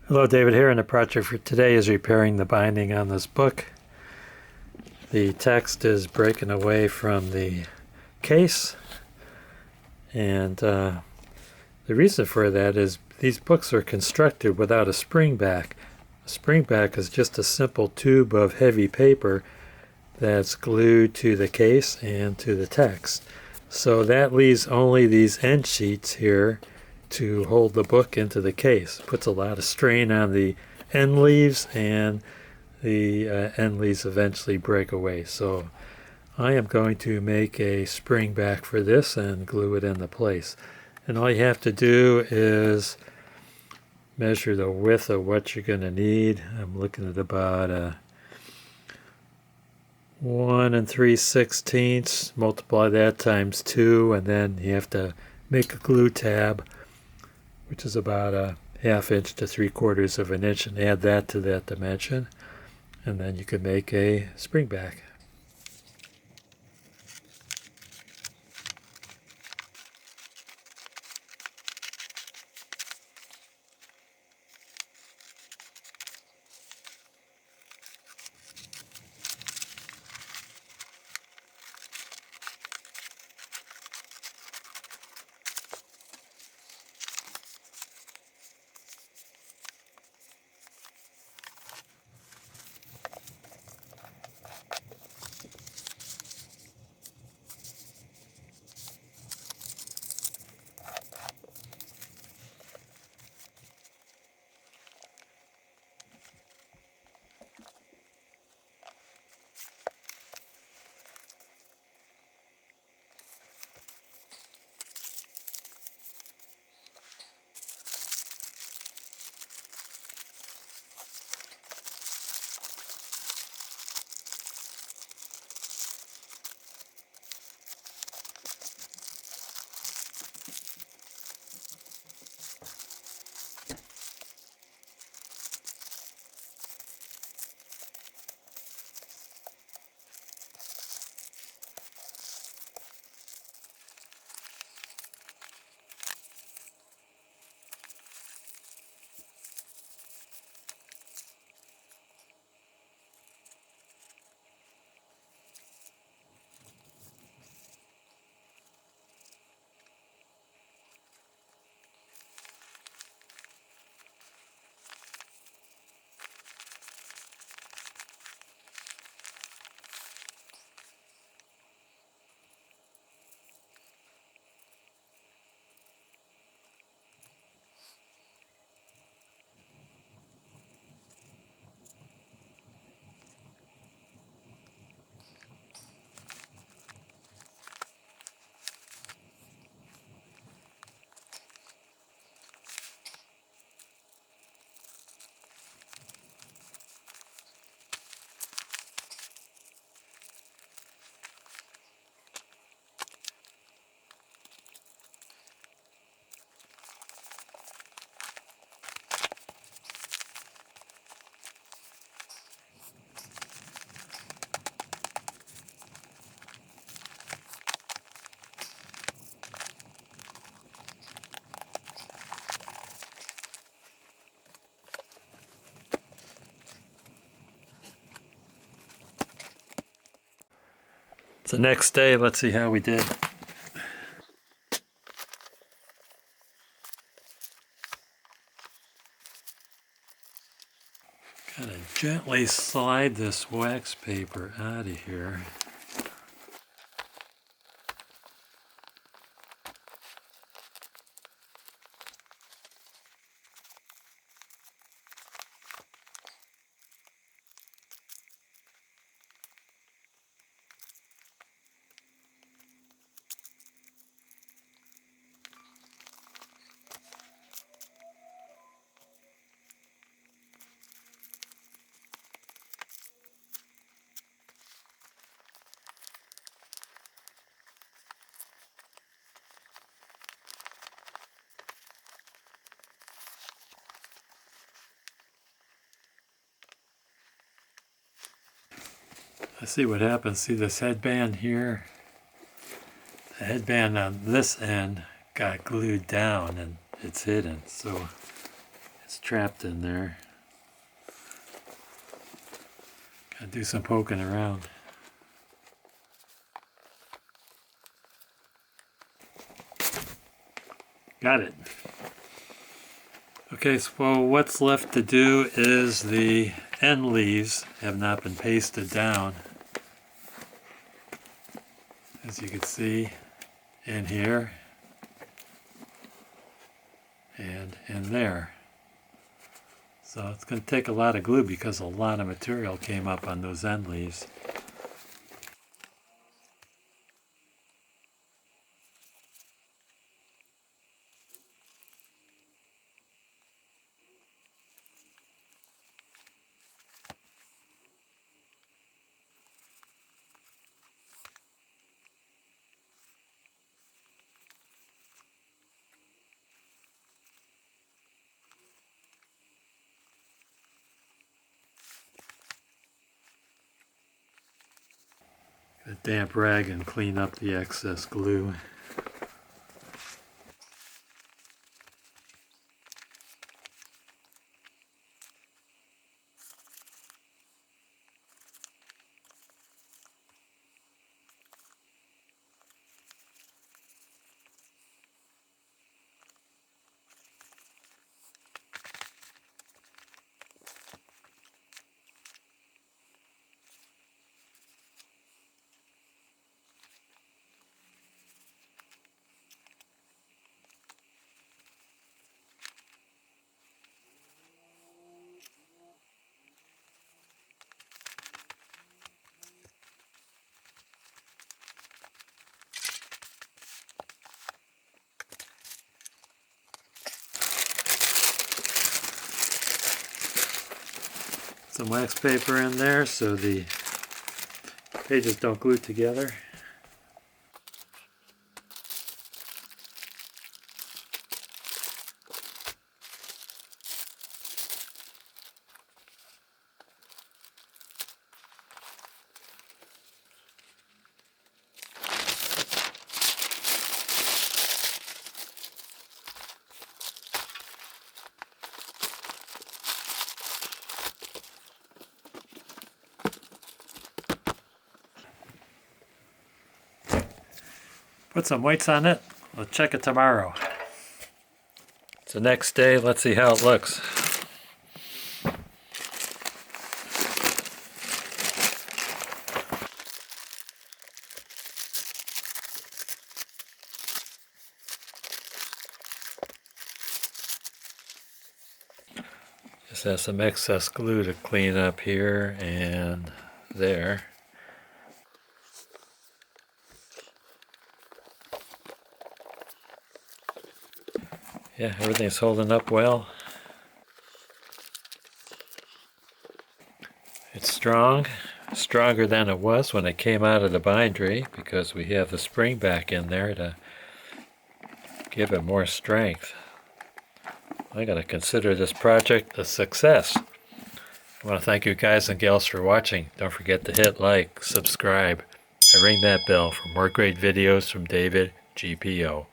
Hello, David here, and the project for today is repairing the binding on this book. The text is breaking away from the case, and the reason for that is these books are constructed without a spring back. A spring back is just a simple tube of heavy paper that's glued to the case and to the text. So that leaves only these end sheets here to hold the book into the case. Puts a lot of strain on the end leaves, and the end leaves eventually break away. So I am going to make a spring back for this and glue it into place. And all you have to do is measure the width of what you're going to need. I'm looking at about 1 3/16, multiply that times 2, and then you have to make a glue tab, which is about a 1/2 inch to 3/4 of an inch, and add that to that dimension, and then you can make a spring back. It's the next day. Let's see how we did. Gotta gently slide this wax paper out of here. Let's see what happens. See this headband here? The headband on this end got glued down and it's hidden, so it's trapped in there. Gotta do some poking around. Got it. Okay, so what's left to do is the end leaves have not been pasted down, as you can see in here and in there. So it's going to take a lot of glue because a lot of material came up on those end leaves. A damp rag and clean up the excess glue. Some wax paper in there so the pages don't glue together. Put some weights on it. We'll check it tomorrow. It's the next day. Let's see how it looks. Just have some excess glue to clean up here and there. Yeah, everything's holding up well. It's strong, stronger than it was when it came out of the bindery because we have the spring back in there to give it more strength. I'm going to consider this project a success. I want to thank you guys and gals for watching. Don't forget to hit like, subscribe, and ring that bell for more great videos from David GPO.